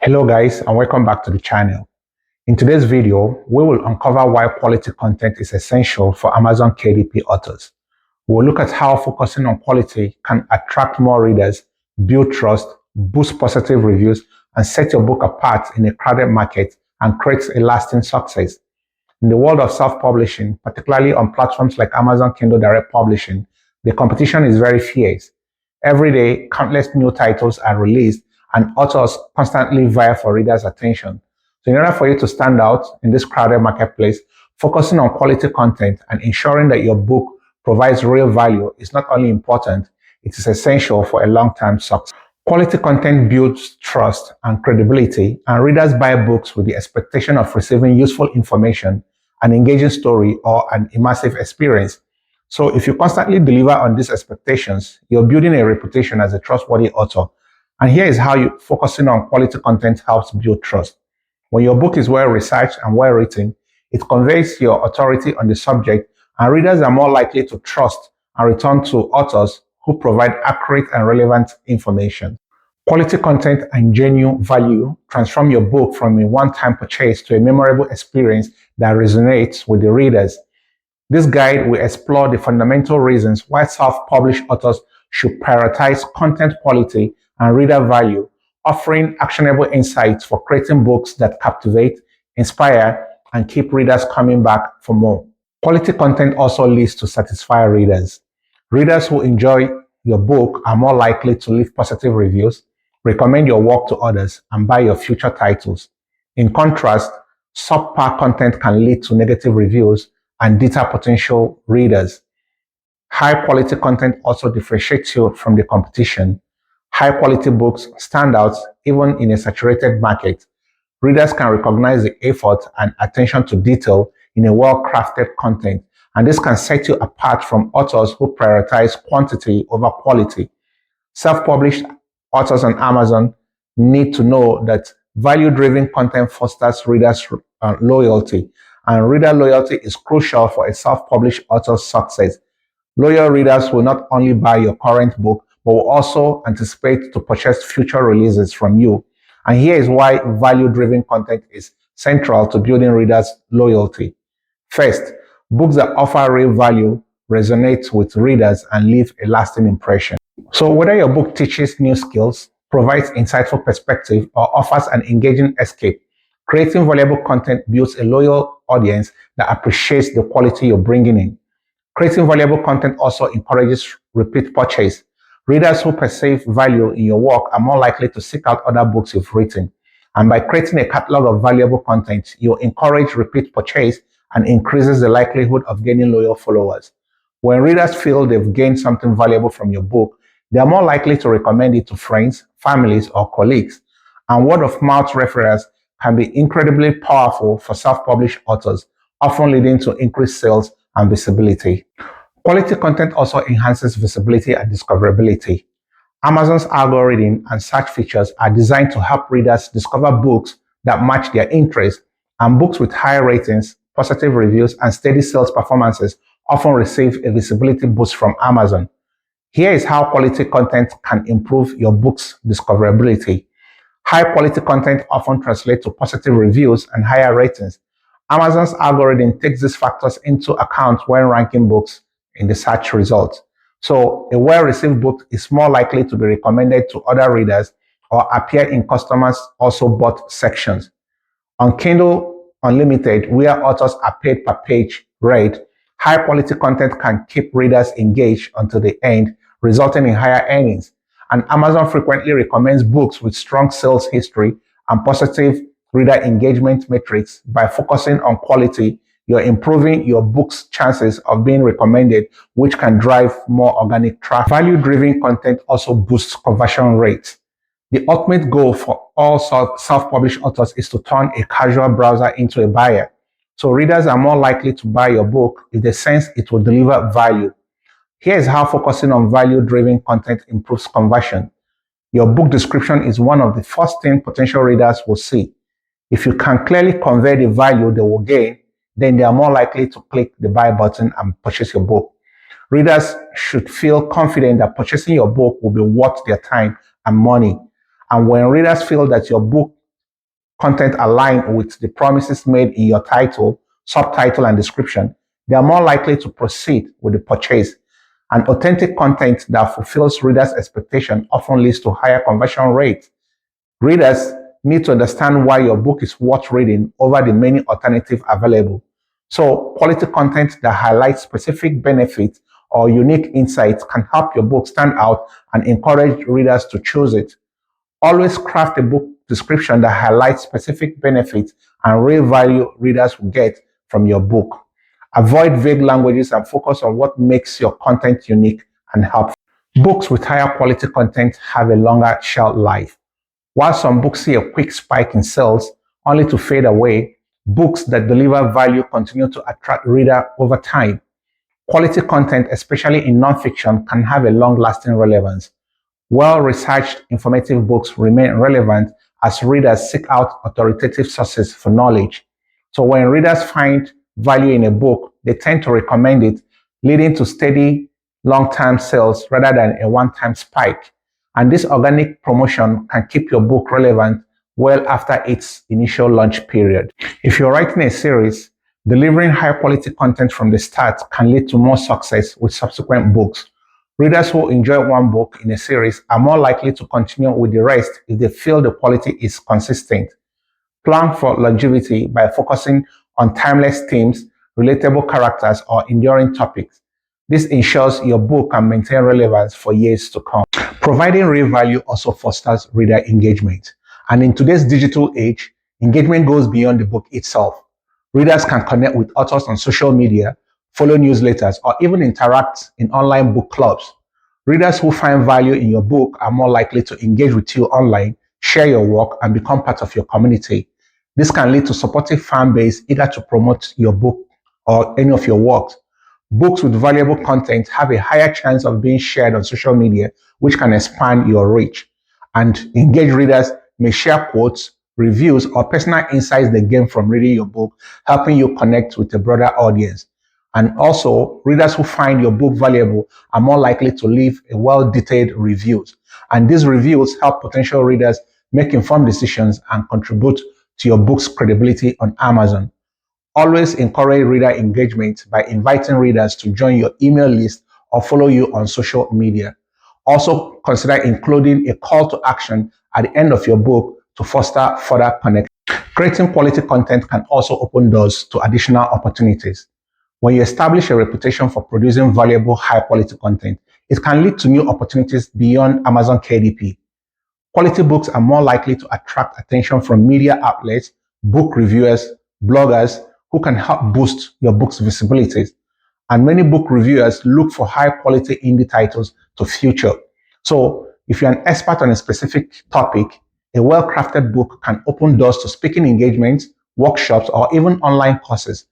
Hello guys, and welcome back to the channel. In today's video, we will uncover why quality content is essential for Amazon KDP authors. We'll look at how focusing on quality can attract more readers, build trust, boost positive reviews, and set your book apart in a crowded market and create a lasting success. In the world of self-publishing, particularly on platforms like Amazon Kindle Direct Publishing, the competition is very fierce. Every day, countless new titles are released and authors constantly vie for readers' attention. So in order for you to stand out in this crowded marketplace, focusing on quality content and ensuring that your book provides real value is not only important, it is essential for a long-term success. Quality content builds trust and credibility, and readers buy books with the expectation of receiving useful information, an engaging story, or an immersive experience. So if you constantly deliver on these expectations, you're building a reputation as a trustworthy author. And here is how focusing on quality content helps build trust. When your book is well researched and well written, it conveys your authority on the subject, and readers are more likely to trust and return to authors who provide accurate and relevant information. Quality content and genuine value transform your book from a one-time purchase to a memorable experience that resonates with the readers. This guide will explore the fundamental reasons why self-published authors should prioritize content quality and reader value, offering actionable insights for creating books that captivate, inspire, and keep readers coming back for more. Quality content also leads to satisfied readers. Readers who enjoy your book are more likely to leave positive reviews, recommend your work to others, and buy your future titles. In contrast, subpar content can lead to negative reviews and deter potential readers. High-quality content also differentiates you from the competition. High-quality books stand out even in a saturated market. Readers can recognize the effort and attention to detail in a well-crafted content, and this can set you apart from authors who prioritize quantity over quality. Self-published authors on Amazon need to know that value-driven content fosters readers' loyalty, and reader loyalty is crucial for a self-published author's success. Loyal readers will not only buy your current book, but will also anticipate to purchase future releases from you. And here is why value-driven content is central to building readers' loyalty. First, books that offer real value resonate with readers and leave a lasting impression. So whether your book teaches new skills, provides insightful perspective, or offers an engaging escape, creating valuable content builds a loyal audience that appreciates the quality you're bringing in. Creating valuable content also encourages repeat purchase. Readers who perceive value in your work are more likely to seek out other books you've written. And by creating a catalog of valuable content, you encourage repeat purchase and increases the likelihood of gaining loyal followers. When readers feel they've gained something valuable from your book, they are more likely to recommend it to friends, families, or colleagues. And word-of-mouth referrals can be incredibly powerful for self-published authors, often leading to increased sales and visibility. Quality content also enhances visibility and discoverability. Amazon's algorithm and search features are designed to help readers discover books that match their interests, and books with high ratings, positive reviews, and steady sales performances often receive a visibility boost from Amazon. Here is how quality content can improve your book's discoverability. High quality content often translates to positive reviews and higher ratings. Amazon's algorithm takes these factors into account when ranking books in the search results. So a well-received book is more likely to be recommended to other readers or appear in customers also bought sections. On Kindle Unlimited, where authors are paid per page rate, high-quality content can keep readers engaged until the end, resulting in higher earnings. And Amazon frequently recommends books with strong sales history and positive reader engagement metrics. By focusing on quality, you're improving your book's chances of being recommended, which can drive more organic traffic. Value-driven content also boosts conversion rates. The ultimate goal for all self-published authors is to turn a casual browser into a buyer. So readers are more likely to buy your book if they sense it will deliver value. Here is how focusing on value-driven content improves conversion. Your book description is one of the first things potential readers will see. If you can clearly convey the value they will gain, then they are more likely to click the buy button and purchase your book. Readers should feel confident that purchasing your book will be worth their time and money. And when readers feel that your book content align with the promises made in your title, subtitle, and description, they are more likely to proceed with the purchase. And authentic content that fulfills readers' expectation often leads to higher conversion rates. Readers need to understand why your book is worth reading over the many alternatives available. So, quality content that highlights specific benefits or unique insights can help your book stand out and encourage readers to choose it. Always craft a book description that highlights specific benefits and real value readers will get from your book. Avoid vague languages and focus on what makes your content unique and helpful. Books with higher quality content have a longer shelf life. While some books see a quick spike in sales only to fade away, books that deliver value continue to attract readers over time. Quality content, especially in nonfiction, can have a long-lasting relevance. Well-researched, informative books remain relevant as readers seek out authoritative sources for knowledge. So when readers find value in a book, they tend to recommend it, leading to steady long-term sales rather than a one-time spike. And this organic promotion can keep your book relevant well after its initial launch period. If you're writing a series, delivering high-quality content from the start can lead to more success with subsequent books. Readers who enjoy one book in a series are more likely to continue with the rest if they feel the quality is consistent. Plan for longevity by focusing on timeless themes, relatable characters, or enduring topics. This ensures your book can maintain relevance for years to come. Providing real value also fosters reader engagement. And in today's digital age, engagement goes beyond the book itself. Readers can connect with authors on social media, follow newsletters, or even interact in online book clubs. Readers who find value in your book are more likely to engage with you online, share your work, and become part of your community. This can lead to supportive fan base eager to promote your book or any of your works. Books with valuable content have a higher chance of being shared on social media, which can expand your reach. And engaged readers may share quotes, reviews, or personal insights they gain from reading your book, helping you connect with a broader audience. And also, readers who find your book valuable are more likely to leave a well-detailed reviews. And these reviews help potential readers make informed decisions and contribute to your book's credibility on Amazon. Always encourage reader engagement by inviting readers to join your email list or follow you on social media. Also, consider including a call to action at the end of your book to foster further connection. Creating quality content can also open doors to additional opportunities. When you establish a reputation for producing valuable, high-quality content, it can lead to new opportunities beyond Amazon KDP. Quality books are more likely to attract attention from media outlets, book reviewers, bloggers, who can help boost your book's visibility. And many book reviewers look for high-quality indie titles to feature. So, if you're an expert on a specific topic, a well-crafted book can open doors to speaking engagements, workshops, or even online courses.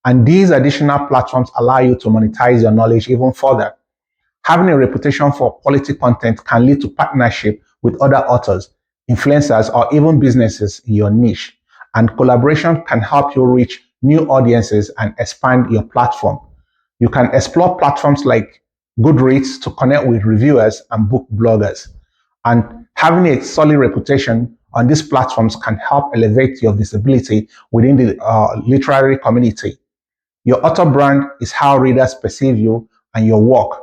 And these additional platforms allow you to monetize your knowledge even further. Having a reputation for quality content can lead to partnership with other authors, influencers, or even businesses in your niche. And collaboration can help you reach new audiences and expand your platform. You can explore platforms like Goodreads to connect with reviewers and book bloggers. And having a solid reputation on these platforms can help elevate your visibility within the literary community. Your author brand is how readers perceive you and your work.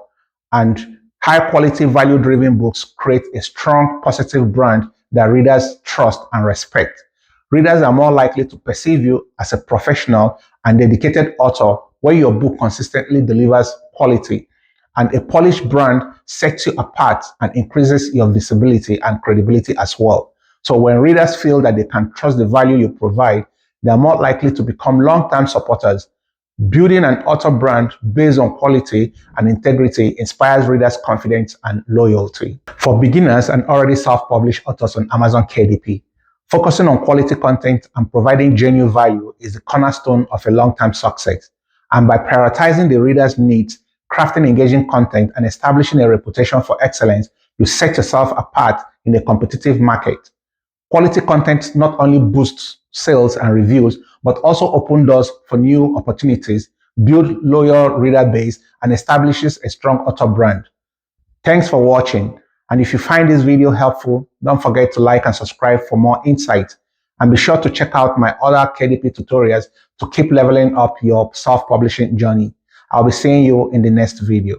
And high quality, value driven books create a strong, positive brand that readers trust and respect. Readers are more likely to perceive you as a professional and dedicated author where your book consistently delivers quality. And a polished brand sets you apart and increases your visibility and credibility as well. So when readers feel that they can trust the value you provide, they are more likely to become long-term supporters. Building an author brand based on quality and integrity inspires readers' confidence and loyalty. For beginners and already self-published authors on Amazon KDP, focusing on quality content and providing genuine value is the cornerstone of a long-term success. And by prioritizing the reader's needs, crafting engaging content, and establishing a reputation for excellence, you set yourself apart in a competitive market. Quality content not only boosts sales and reviews, but also opens doors for new opportunities, builds loyal reader base, and establishes a strong author brand. Thanks for watching. And if you find this video helpful, don't forget to like and subscribe for more insights. And be sure to check out my other KDP tutorials to keep leveling up your self-publishing journey. I'll be seeing you in the next video.